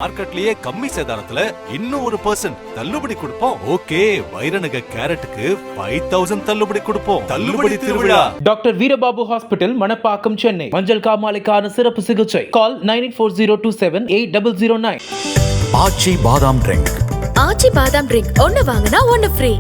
மார்க்கெட்லயே கம்மி சேதாரத்துல இன்னும் 1% தள்ளுபடி கொடுப்போம். ஓகே, வைரநக கேரட்டுக்கு 5000 தள்ளுபடி கொடுப்போம். தள்ளுபடி திருவிழா. Doctor Veerababu hospital, Manapakkam, Chennai. மஞ்சள் காமாலைக்கான சிறப்பு சிகிச்சை. கால் 9840278009. ஆச்சி பாதாம் ட்ரிங்க். ஆச்சி பாதாம் ட்ரிங்க் ஒன்னு வாங்கினா ஒன்னு ஃப்ரீ.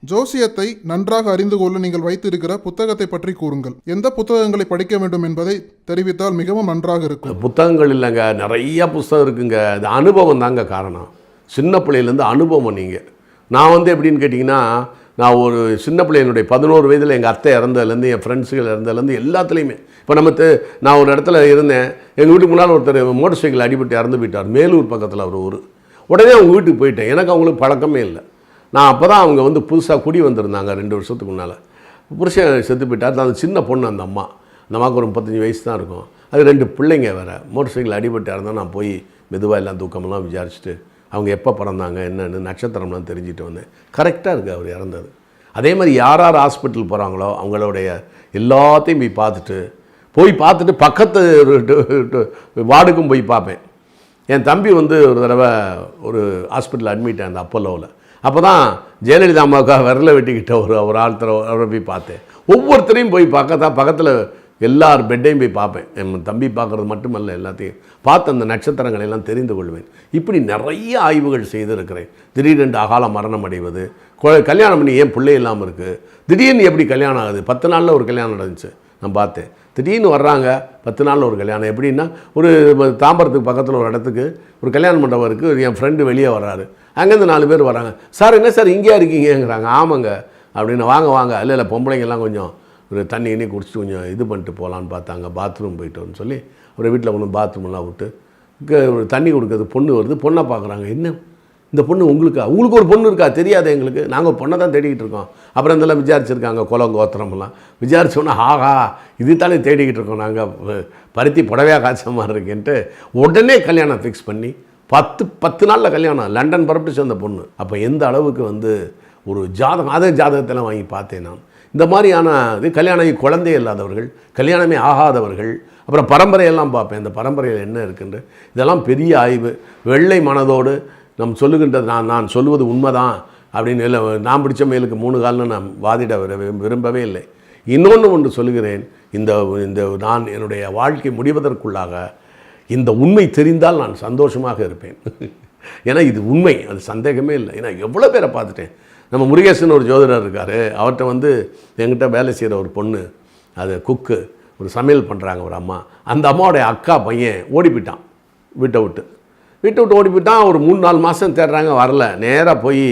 ஜோசியத்தை நன்றாக அறிந்து கொள்ள நீங்கள் வைத்திருக்கிற புத்தகத்தை பற்றி கூறுங்கள். எந்த புத்தகங்களை படிக்க வேண்டும் என்பதை தெரிவித்தால் மிகவும் நன்றாக இருக்கும். புத்தகங்கள் இல்லைங்க, நிறைய புத்தகம் இருக்குங்க. அது அனுபவம் தாங்க காரணம். சின்ன பிள்ளையிலேருந்து அனுபவம். நீங்கள் நான் எப்படின்னு கேட்டிங்கன்னா, நான் ஒரு சின்ன பிள்ளையினுடைய 11 வயதில் எங்கள் அத்தை இறந்ததுலேருந்து, என் ஃப்ரெண்ட்ஸுகள் இறந்ததுலேருந்து எல்லாத்துலேயுமே இப்போ நான் ஒரு இடத்துல இருந்தேன். எங்கள் வீட்டுக்கு முன்னால் ஒருத்தர் மோட்டர் சைக்கிள் அடிபட்டு இறந்து போயிட்டார். மேலூர் பக்கத்தில் ஒரு ஊர். உடனே அவங்க வீட்டுக்கு போயிட்டேன். எனக்கு அவங்களுக்கு பழக்கமே இல்லை. நான் அப்போ தான் அவங்க புதுசாக குடி வந்திருந்தாங்க 2 வருஷத்துக்கு முன்னால். புருஷன் செத்து போயிட்டார். அந்த சின்ன பொண்ணு, அந்த அம்மாவுக்கு ஒரு 35 வயசு தான் இருக்கும். அது 2 பிள்ளைங்க வேறு. மோட்டர் சைக்கிள் அடிபட்டு இருந்தால் நான் போய் மெதுவாக எல்லாம் தூக்கமெல்லாம் விசாரிச்சுட்டு அவங்க எப்போ பிறந்தாங்க என்னென்னு நட்சத்திரம்லாம் தெரிஞ்சுட்டு வந்தேன். கரெக்டாக இருக்குது அவர் இறந்தது. அதே மாதிரி யார் யார் ஹாஸ்பிட்டல் போகிறாங்களோ அவங்களுடைய எல்லாத்தையும் போய் பார்த்துட்டு பக்கத்து வார்டுக்கும் போய் பார்ப்பேன். என் தம்பி ஒரு தடவை ஒரு ஹாஸ்பிட்டல் அட்மிட் ஆனது அப்போலோவில். அப்போ தான் ஜெயலலிதா அம்மாவுக்காக விரலை வெட்டிக்கிட்ட ஒரு அவரை போய் பார்த்தேன். ஒவ்வொருத்தரையும் போய் பக்கத்தில் எல்லார் பெட்டையும் போய் பார்ப்பேன். என் தம்பி பார்க்குறது மட்டுமல்ல, எல்லாத்தையும் பார்த்து அந்த நட்சத்திரங்களை எல்லாம் தெரிந்து கொள்வேன். இப்படி நிறைய ஆய்வுகள் செய்திருக்கிறேன். திடீரென்று அகால மரணம் அடைவது, கல்யாணம் பண்ணி ஏன் பிள்ளை இல்லாமல் இருக்குது, திடீர்னு எப்படி கல்யாணம் ஆகுது, 10 நாளில் ஒரு கல்யாணம் நடந்துச்சு. நான் பார்த்தேன். திடீர்னு வர்றாங்க 10 நாளில் ஒரு கல்யாணம். எப்படின்னா, ஒரு தாம்பரத்துக்கு பக்கத்தில் ஒரு இடத்துக்கு ஒரு கல்யாண மண்டபம் இருக்குது. என் ஃப்ரெண்டு வெளியே வர்றாரு. அங்கேருந்து 4 பேர் வராங்க. சார் என்ன சார் இங்கேயா இருக்கீங்கிறாங்க. ஆமாங்க அப்படின்னு. வாங்க இல்லை பொம்பளைங்கெல்லாம் கொஞ்சம் ஒரு தண்ணி குடிச்சிட்டு கொஞ்சம் இது பண்ணிட்டு போகலான்னு பார்த்தாங்க. பாத்ரூம் போயிட்டோன்னு சொல்லி ஒரு வீட்டில் ஒன்று பாத்ரூம்லாம் விட்டு ஒரு தண்ணி கொடுக்குறது. பொண்ணு வருது. பொண்ணை பார்க்குறாங்க. என்ன இந்த பொண்ணு உங்களுக்கு ஒரு பொண்ணு இருக்கா தெரியாது எங்களுக்கு, நாங்கள் பொண்ணை தான் தேடிக்கிட்டு இருக்கோம். அப்புறம் இதெல்லாம் விசாரிச்சிருக்காங்க, குலம் கோத்திரமெல்லாம் விசாரிச்சோன்னா, ஆகா இது தானே தேடிக்கிட்டு இருக்கோம் நாங்கள், பருத்தி புடவையாக காய்ச்ச மாதிரி இருக்கேன்ட்டு உடனே கல்யாணம் ஃபிக்ஸ் பண்ணி 10 நாளில் கல்யாணம். லண்டன் புறப்பட்டு சேர்ந்த பொண்ணு. அப்போ எந்த அளவுக்கு ஒரு ஜாதகம், அதே ஜாதகத்தெல்லாம் வாங்கி பார்த்தேன் நான். இந்த மாதிரியான இது கல்யாணம் குழந்தை இல்லாதவர்கள், கல்யாணமே ஆகாதவர்கள், அப்புறம் பரம்பரையெல்லாம் பார்ப்பேன். இந்த பரம்பரையில் என்ன இருக்குன்ற இதெல்லாம் பெரிய ஆய்வு. வெள்ளை மனதோடு நம் சொல்லுகின்றது நான் சொல்லுவது உண்மைதான் அப்படின்னு இல்லை. நான் பிடிச்ச மேலுக்கு 3 கால்னு நான் வாதிட விரும்பவே இல்லை. ஒன்று சொல்லுகிறேன். இந்த நான் என்னுடைய வாழ்க்கை முடிவதற்குள்ளாக இந்த உண்மை தெரிந்தால் நான் சந்தோஷமாக இருப்பேன். ஏன்னா இது உண்மை, அது சந்தேகமே இல்லை. ஏன்னா எவ்வளோ பேரை பார்த்துட்டேன். நம்ம முருகேசன் ஒரு ஜோதிடர் இருக்கார். அவர்கிட்ட என்கிட்ட வேலை செய்கிற ஒரு பொண்ணு, அது குக்கு, ஒரு சமையல் பண்ணுறாங்க ஒரு அம்மா. அந்த அம்மாவோடைய அக்கா பையன் ஓடி போயிட்டான். வீட்டை விட்டு ஓடி போயிட்டான். ஒரு 3-4 மாதம் தேடுறாங்க, வரல. நேராக போய்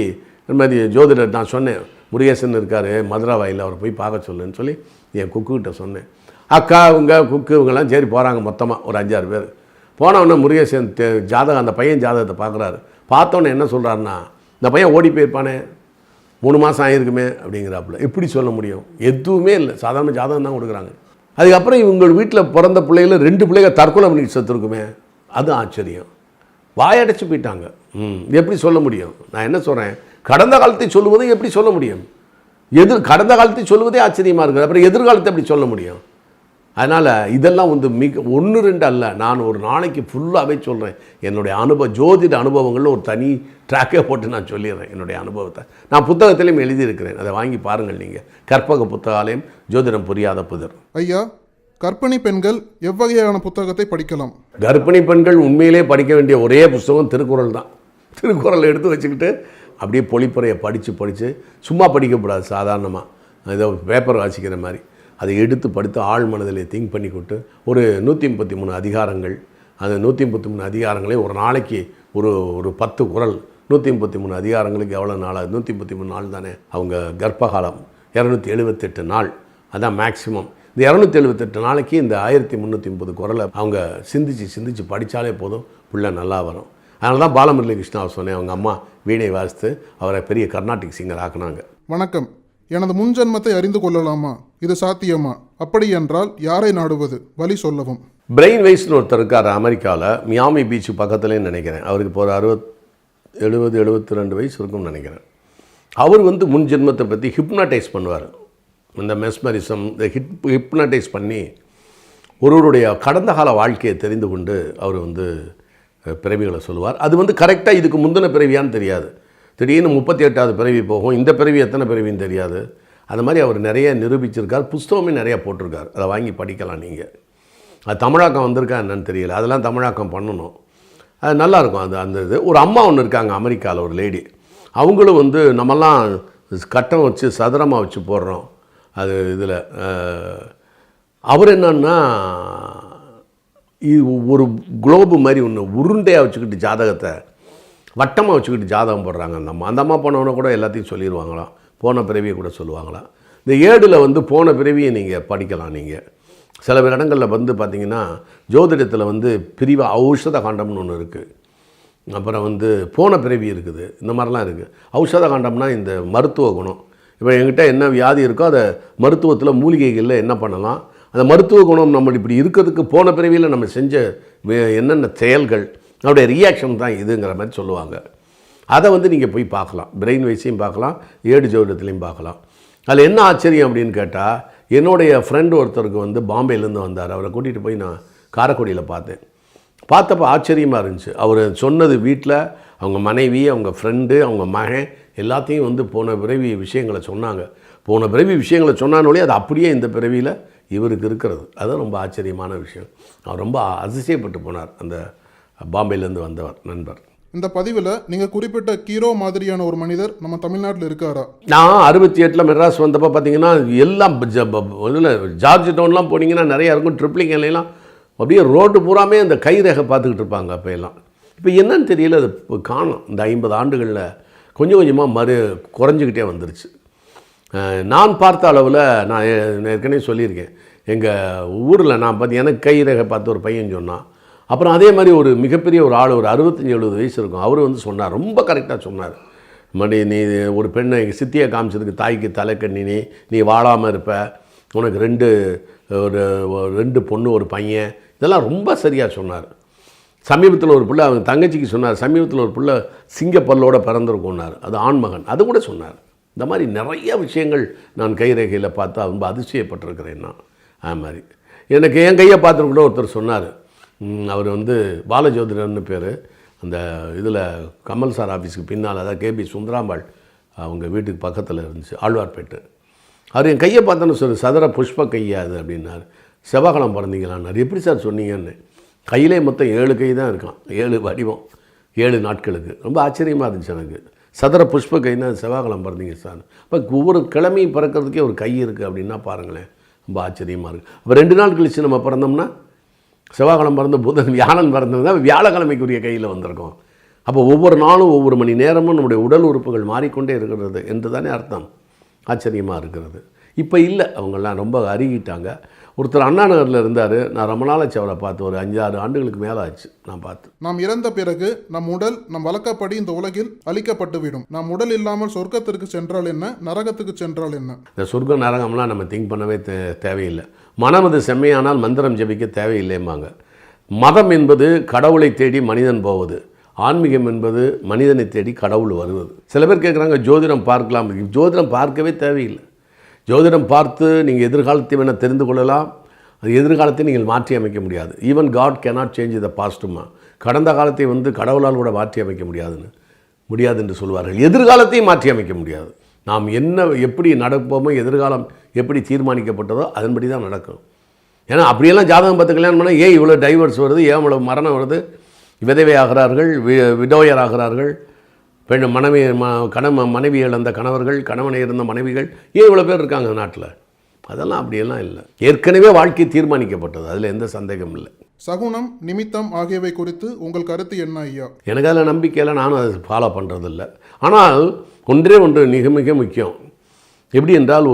இந்த மாதிரி ஜோதிடர் நான் சொன்னேன், முருகேசன் இருக்கார் மதுரை வாயில், அவரை போய் பார்க்க சொல்லுன்னு சொல்லி என் குக்குக்கிட்ட சொன்னேன். அக்கா குக்கு இவங்கெல்லாம் சரி போகிறாங்க. மொத்தமாக ஒரு 5-6 பேர் போனவொடனே முருகேசன் ஜாதகம், அந்த பையன் ஜாதகத்தை பார்க்குறாரு. பார்த்தோன்னே என்ன சொல்கிறாருன்னா, இந்த பையன் ஓடி போயிருப்பானே, 3 மாதம் ஆகிருக்குமே அப்படிங்கிறாப்புல. எப்படி சொல்ல முடியும்? எதுவுமே இல்லை, சாதாரண ஜாதகம் தான் கொடுக்குறாங்க. அதுக்கப்புறம் இவங்க வீட்டில் பிறந்த பிள்ளைகள 2 பிள்ளைங்க தற்கொலை பண்ணிட்டு செத்துருக்குமே, அது ஆச்சரியம். வாயடைச்சு போயிட்டாங்க. எப்படி சொல்ல முடியும்? நான் என்ன சொல்கிறேன், கடந்த காலத்தை சொல்லுவதை எப்படி சொல்ல முடியும்? கடந்த காலத்தை சொல்லுவதே ஆச்சரியமாக இருக்குது. அப்புறம் எதிர்காலத்தை எப்படி சொல்ல முடியும்? அதனால் இதெல்லாம் மிக 1-2 அல்ல, நான் ஒரு நாளைக்கு ஃபுல்லாகவே சொல்கிறேன். என்னுடைய ஜோதிட அனுபவங்களில் ஒரு தனி ட்ராக்கே போட்டு நான் சொல்லிடுறேன். என்னுடைய அனுபவத்தை நான் புத்தகத்திலையும் எழுதியிருக்கிறேன். அதை வாங்கி பாருங்கள் நீங்கள். கற்பக புத்தகாலயம், ஜோதிடம் புரியாத புதிர். ஐயா, கர்ப்பிணி பெண்கள் எவ்வகையான புத்தகத்தை படிக்கலாம்? கர்ப்பிணி பெண்கள் உண்மையிலே படிக்க வேண்டிய ஒரே புத்தகம் திருக்குறள் தான். திருக்குறளை எடுத்து வச்சுக்கிட்டு அப்படியே பொழிப்புரையை படித்து சும்மா படிக்கக்கூடாது. சாதாரணமாக ஏதோ பேப்பர் வாசிக்கிற மாதிரி அதை எடுத்து படித்து ஆழ் மனதில் திங்க் பண்ணி கொண்டு ஒரு 133 அதிகாரங்கள், அந்த 133 அதிகாரங்களே ஒரு நாளைக்கு ஒரு 10 குறள். 133 அதிகாரங்களுக்கு எவ்வளோ நாள்? 133 நாள் தானே. அவங்க கர்ப்பகாலம் 278 நாள், அதான் மேக்சிமம். இந்த 278 நாளைக்கு இந்த 1330 குறளை அவங்க சிந்திச்சு படித்தாலே போதும், பிள்ளை நல்லா வரும். அதனால தான் பாலமுரளி கிருஷ்ணாவை சொன்னேன். அவங்க அம்மா வீணை வாசித்து அவரை பெரிய கர்நாடிக் சிங்கர் ஆக்குனாங்க. வணக்கம். எனது முன்ஜன்மத்தை அறிந்து கொள்ளலாமா? இது சாத்தியமா? அப்படி என்றால் யாரை நாடுவது? வழி சொல்லவும். பிரெயின் வைஸ்னு ஒருத்தர் இருக்கார் அமெரிக்காவில், மியாமி பீச் பக்கத்துலேயே நினைக்கிறேன். அவருக்கு இப்போ ஒரு 70-72 வயசு இருக்கும்னு நினைக்கிறேன். அவர் முன் ஜென்மத்தை பற்றி ஹிப்னடைஸ் பண்ணுவார். இந்த மெஸ்மரிசம், இந்த ஹிப்னடைஸ் பண்ணி ஒருவருடைய கடந்த கால வாழ்க்கையை தெரிந்து கொண்டு அவர் பிறவிகளை சொல்லுவார். அது வந்து கரெக்டாக இதுக்கு முந்தின பிறவியான்னு தெரியாது. திடீர்னு 38வது பிறவி போகும், இந்த பிறவி எத்தனை பிறவின்னு தெரியாது. அது மாதிரி அவர் நிறைய நிரூபிச்சிருக்கார், புஸ்தகமே நிறையா போட்டிருக்கார். அதை வாங்கி படிக்கலாம் நீங்கள். அது தமிழாக்கம் வந்திருக்கா என்னன்னு தெரியல, அதெல்லாம் தமிழாக்கம் பண்ணணும். அது நல்லாயிருக்கும். அந்த இது ஒரு அம்மா ஒன்று இருக்காங்க அமெரிக்காவில், ஒரு லேடி. அவங்களும் வந்து நம்மெல்லாம் கட்டம் வச்சு சதுரமாக வச்சு போடுறோம் அது இதில். அவர் என்னன்னா ஒரு குளோபு மாதிரி ஒன்று உருண்டையாக வச்சுக்கிட்டு ஜாதகத்தை வட்டமாக வச்சுக்கிட்டு ஜாதகம் போடுறாங்க. அந்த அம்மா போனவனை கூட எல்லாத்தையும் சொல்லிடுவாங்களாம், போன பிறவியை கூட சொல்லுவாங்களாம். இந்த ஏடில் வந்து போன பிறவியை நீங்கள் படிக்கலாம். நீங்கள் சில இடங்களில் வந்து பார்த்திங்கன்னா ஜோதிடத்தில் வந்து பிரிவு ஔஷத காண்டம்னு ஒன்று இருக்குது, அப்புறம் வந்து போன பிறவி இருக்குது, இந்த மாதிரிலாம் இருக்குது. ஔஷத காண்டம்னா இந்த மருத்துவ குணம். இப்போ என்கிட்ட என்ன வியாதி இருக்கோ அதை மருத்துவத்தில் மூலிகைகளில் என்ன பண்ணலாம், அந்த மருத்துவ குணம் நம்ம இப்படி இருக்கிறதுக்கு போன பிறவியில் நம்ம செஞ்ச என்னென்ன செயல்கள் அதோடைய ரியாக்ஷன் தான் இதுங்கிற மாதிரி சொல்லுவாங்க. அதை வந்து நீங்கள் போய் பார்க்கலாம், பிரெயின் வைஸையும் பார்க்கலாம், ஏடு ஜோதிடத்துலையும் பார்க்கலாம். அதில் என்ன ஆச்சரியம் அப்படின்னு கேட்டால், என்னுடைய ஃப்ரெண்டு ஒருத்தருக்கு வந்து பாம்பேலேருந்து வந்தார். அவரை கூட்டிகிட்டு போய் நான் காரைக்குடியில் பார்த்தப்போ ஆச்சரியமாக இருந்துச்சு. அவர் சொன்னது வீட்டில் அவங்க மனைவி, அவங்க ஃப்ரெண்டு, அவங்க மகன் எல்லாத்தையும் வந்து போன பிறவி விஷயங்களை சொன்னாங்க. போன பிறவி விஷயங்களை சொன்னானோலே அது அப்படியே இந்த பிறவியில் இவருக்கு இருக்கிறது. அது ரொம்ப ஆச்சரியமான விஷயம். அவர் ரொம்ப அதிசயப்பட்டு போனார் அந்த பாம்பேலேருந்து வந்தவர் நண்பர். இந்த பதிவில் நீங்கள் குறிப்பிட்ட கீரோ மாதிரியான ஒரு மனிதர் நம்ம தமிழ்நாட்டில் இருக்காரா? நான் 68 மெட்ராஸ் வந்தப்போ பார்த்தீங்கன்னா எல்லாம் ஜார்ஜ் டவுன்லாம் போனீங்கன்னா நிறையா இருக்கும். ட்ரிப்ளிங் எல்லாம் அப்படியே ரோடு பூராமே அந்த கை ரேகை பார்த்துக்கிட்டு இருப்பாங்க. அப்போ எல்லாம் இப்போ என்னன்னு தெரியல, அது இப்போ காணும். இந்த 50 ஆண்டுகளில் கொஞ்சம் கொஞ்சமாக குறைஞ்சிக்கிட்டே வந்துருச்சு. நான் பார்த்த அளவில் நான் ஏற்கனவே சொல்லியிருக்கேன், எங்கள் ஊரில் நான் பார்த்து எனக்கு கை ரேகை பார்த்து ஒரு பையன் சொன்னான். அப்புறம் அதே மாதிரி ஒரு மிகப்பெரிய ஒரு ஆள், ஒரு 65-70 வயசு இருக்கும், அவர் வந்து சொன்னார், ரொம்ப கரெக்டாக சொன்னார். மணி நீ ஒரு பெண்ணை சித்தியை காமிச்சதுக்கு தாய்க்கு தலைக்கண்ணி, நீ வாழாமல் இருப்ப, உனக்கு 2 பொண்ணு ஒரு பையன், இதெல்லாம் ரொம்ப சரியாக சொன்னார். சமீபத்தில் ஒரு பிள்ளை அவங்க தங்கச்சிக்கு சொன்னார், சமீபத்தில் ஒரு பிள்ளை சிங்கப்பல்லோடு பிறந்திருக்கும்னார், அது ஆண்மகன், அது கூட சொன்னார். இந்த மாதிரி நிறைய விஷயங்கள் நான் கைரேகையில் பார்த்தா ரொம்ப அதிசயப்பட்டிருக்கிறேன் நான். அது மாதிரி எனக்கு என் கையை பார்த்துட்டு கூட ஒருத்தர் சொன்னார், அவர் வந்து பாலஜோதிடர்னு பேர், அந்த இதில் கமல் சார் ஆஃபீஸுக்கு பின்னால், அதாவது கேபி சுந்தராம்பாள் அவங்க வீட்டுக்கு பக்கத்தில் இருந்துச்சு, ஆழ்வார்பேட்டு. அவர் என் கையை பார்த்தோன்னு சொல்லி சதுர புஷ்ப கையா அது அப்படின்னார். செவ்வாய்க்கிழமை பிறந்தீங்களான்னார். எப்படி சார் சொன்னீங்கன்னு. கையிலே மொத்தம் 7 கை தான் இருக்கான், 7 வடிவம், 7 நாட்களுக்கு. ரொம்ப ஆச்சரியமாக இருந்துச்சு எனக்கு. சதுர புஷ்ப கைன்னா செவ்வாய்க்கிழமை பிறந்தீங்க சார். இப்போ ஒவ்வொரு கிழமையும் பிறக்கிறதுக்கே ஒரு கை இருக்குது அப்படின்னா பாருங்களேன், ரொம்ப ஆச்சரியமாக இருக்குது. அப்போ 2 நாள் கழித்து நம்ம பிறந்தோம்னா, செவ்வாய்க்கிழமை பிறந்த புதன் வியாழன் பிறந்ததுன்னா வியாழக்கிழமைக்குரிய கையில் வந்திருக்கோம். அப்போ ஒவ்வொரு நாளும் ஒவ்வொரு மணி நேரமும் நம்முடைய உடல் உறுப்புகள் மாறிக்கொண்டே இருக்கிறது என்று தானே அர்த்தம். ஆச்சரியமாக இருக்கிறது. இப்போ இல்லை, அவங்கெல்லாம் ரொம்ப அருகிட்டாங்க. ஒருத்தர் அண்ணா நகரில் இருந்தார், நான் ரொம்ப நாளாச்சு அவரை பார்த்து, ஒரு 5-6 ஆண்டுகளுக்கு மேலே ஆச்சு நான் பார்த்து. நாம் இறந்த பிறகு நம் உடல் நம் வழக்கப்படி இந்த உலகில் அழிக்கப்பட்டுவிடும். நம் உடல் இல்லாமல் சொர்க்கத்திற்கு சென்றால் என்ன, நரகத்துக்கு சென்றால் என்ன? இந்த சொர்க்க நரகம்லாம் நம்ம திங்க் பண்ணவே தேவையில்லை. மனம் அது செம்மையானால் மந்திரம் ஜபிக்க தேவையில்லைம்பாங்க. மதம் என்பது கடவுளை தேடி மனிதன் போவது, ஆன்மீகம் என்பது மனிதனை தேடி கடவுள் வருவது. சில பேர் கேட்குறாங்க ஜோதிடம் பார்க்கலாம். ஜோதிடம் பார்க்கவே தேவையில்லை. ஜோதிடம் பார்த்து நீங்கள் எதிர்காலத்தை வேணால் தெரிந்து கொள்ளலாம், அது எதிர்காலத்தை நீங்கள் மாற்றி அமைக்க முடியாது. Even god cannot change the பாஸ்ட்டுமா. கடந்த காலத்தை வந்து கடவுளால் கூட மாற்றி அமைக்க முடியாது என்று சொல்வார்கள். எதிர்காலத்தையும் மாற்றி அமைக்க முடியாது. நாம் எப்படி நடப்போமோ, எதிர்காலம் எப்படி தீர்மானிக்கப்பட்டதோ அதன்படி தான் நடக்கும். ஏன்னா அப்படியெல்லாம் ஜாதகம் பார்த்து கல்யாணம் பண்ணால் ஏன் இவ்வளோ டைவர்ஸ் வருது, ஏன் இவ்வளோ மரணம் வருது, விதவை ஆகிறார்கள், விடோயர் ஆகிறார்கள், பெண் மனைவி இழந்த கணவர்கள், கணவனை இருந்த மனைவிகள், ஏன் இவ்வளோ பேர் இருக்காங்க நாட்டில்? அதெல்லாம் அப்படியெல்லாம் இல்லை. ஏற்கனவே வாழ்க்கை தீர்மானிக்கப்பட்டது, அதில் எந்த சந்தேகமும் இல்லை. சகுனம், நிமித்தம் ஆகியவை குறித்து உங்கள் கருத்து என்ன ஐயா? எனக்கு அதில் நம்பிக்கையில் நானும் அதை ஃபாலோ பண்ணுறதில்லை. ஆனால் ஒன்றே மிக மிக முக்கியம். எப்படி என்றால்,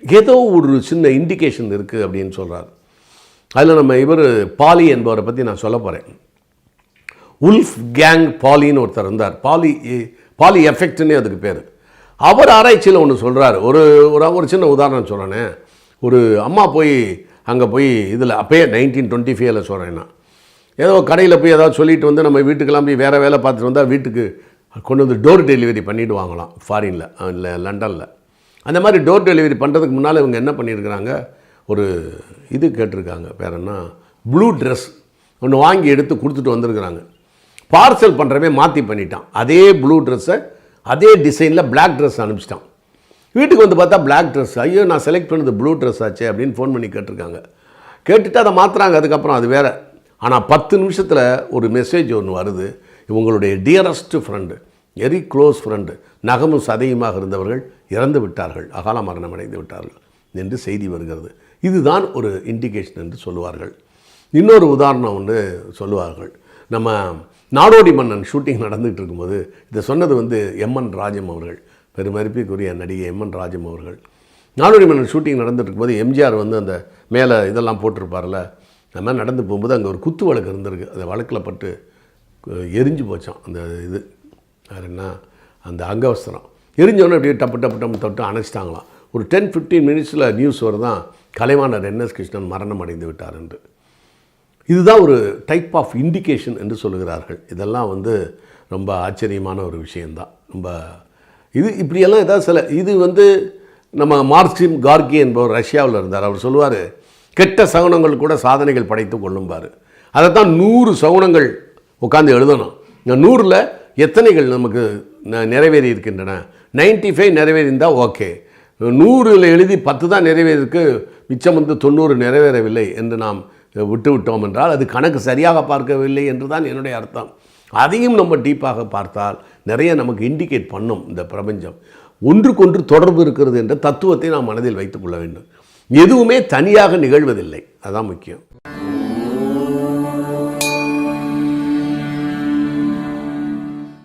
ஏதோ ஒரு சின்ன இண்டிகேஷன் இருக்குது அப்படின்னு சொல்கிறார். அதில் நம்ம பாலி என்பவரை பற்றி நான் சொல்ல போகிறேன். உல்ஃப் கேங் பாலின்னு ஒருத்தர் இருந்தார். பாலி எஃபெக்ட்னே அதுக்கு பேர். அவர் ஆராய்ச்சியில் ஒன்று சொல்கிறார். ஒரு சின்ன உதாரணம் சொல்கிறேனே. ஒரு அம்மா அங்கே போய் இதில் அப்போயே 1925 சொல்கிறேன்னா, ஏதோ கடையில் போய் ஏதாவது சொல்லிட்டு வந்து நம்ம வீட்டுக்கெல்லாம் போய் வேறு வேலை பார்த்துட்டு வந்தால் வீட்டுக்கு கொண்டு வந்து டோர் டெலிவரி பண்ணிவிட்டு வாங்கலாம். ஃபாரினில், இல்லை லண்டனில். அந்த மாதிரி டோர் டெலிவரி பண்ணுறதுக்கு முன்னால் இவங்க என்ன பண்ணியிருக்கிறாங்க, ஒரு கேட்டிருக்காங்க, பேர் என்ன, ப்ளூ ட்ரெஸ் ஒன்று வாங்கி எடுத்து கொடுத்துட்டு வந்திருக்கிறாங்க. பார்சல் பண்ணுறவே மாற்றி பண்ணிட்டான். அதே ப்ளூ ட்ரெஸ்ஸை அதே டிசைனில் பிளாக் ட்ரெஸ் அனுப்பிச்சிட்டான். வீட்டுக்கு வந்து பார்த்தா பிளாக் ட்ரெஸ். ஐயோ, நான் செலக்ட் பண்ணது ப்ளூ ட்ரெஸ் ஆச்சே அப்படின்னு ஃபோன் பண்ணி கேட்டிருக்காங்க. கேட்டுட்டு அதை மாற்றுறாங்க. அதுக்கப்புறம் அது வேறு. ஆனால் 10 நிமிஷத்தில் ஒரு மெசேஜ் ஒன்று வருது. இவங்களுடைய dearest friend, very close friend, நகமும் சதையுமாக இருந்தவர்கள் இறந்து விட்டார்கள், அகால மரணம் அடைந்து விட்டார்கள் என்று செய்தி வருகிறது. இதுதான் ஒரு இண்டிகேஷன் என்று சொல்லுவார்கள். இன்னொரு உதாரணம் ஒன்று சொல்லுவார்கள். நம்ம நாடோடி மன்னன் ஷூட்டிங் நடந்துகிட்டு இருக்கும்போது இதை சொன்னது வந்து எம்என் ராஜம் அவர்கள், பெருமதிப்பிற்குரிய நடிகை எம்என் ராஜம் அவர்கள். நாடோடி மன்னன் ஷூட்டிங் நடந்துட்டு இருக்கும்போது எம்ஜிஆர் வந்து அந்த மேலே இதெல்லாம் போட்டிருப்பார்ல, அந்த மாதிரி நடந்து போகும்போது அங்கே ஒரு குத்து வழக்கு இருந்திருக்கு. அந்த வழக்கில் பட்டு எரிஞ்சு போச்சான். அந்த இது வேறு என்ன, அந்த அங்கவஸ்திரம் எரிஞ்சோடனே அப்படியே டப்பு டப்பு டப்பு தொட்டு அணைச்சிட்டாங்களாம். ஒரு 10-15 மினிட்ஸில் நியூஸ் வருதான், கலைவாணர் என்எஸ் கிருஷ்ணன் மரணம் அடைந்து விட்டார் என்று. இதுதான் ஒரு டைப் ஆஃப் இண்டிகேஷன் என்று சொல்லுகிறார்கள். இதெல்லாம் வந்து ரொம்ப ஆச்சரியமான ஒரு விஷயந்தான். ரொம்ப இது இப்படியெல்லாம் ஏதாவது சில இது வந்து நம்ம மார்க்சிம் கார்கி என்பவர் ரஷ்யாவில் இருந்தார். அவர் சொல்லுவார், கெட்ட சகுனங்கள் கூட சாதனைகள் படைத்து கொள்ளும்பார். அதை தான் 100 சகுனங்கள் உட்காந்து எழுதணும். இந்த 100ல் எத்தனைகள் நமக்கு நிறைவேறி இருக்கின்றன, 95 நிறைவேறிந்தால் ஓகே, 100ல் எழுதி 10 தான் நிறைவேறிருக்கு, மிச்சம் வந்து 90 நிறைவேறவில்லை என்று நாம் விட்டுவிட்டோம் என்றால் அது கணக்கு சரியாக பார்க்கவில்லை என்று தான் என்னுடைய அர்த்தம். அதையும் நம்ம டீப்பாக பார்த்தால் நிறைய நமக்கு இண்டிகேட் பண்ணும். இந்த பிரபஞ்சம் ஒன்றுக்கொன்று தொடர்பு இருக்கிறது என்ற தத்துவத்தை நாம் மனதில் வைத்துக்கொள்ள வேண்டும். எதுவுமே தனியாக நிகழ்வதில்லை, அதுதான் முக்கியம்.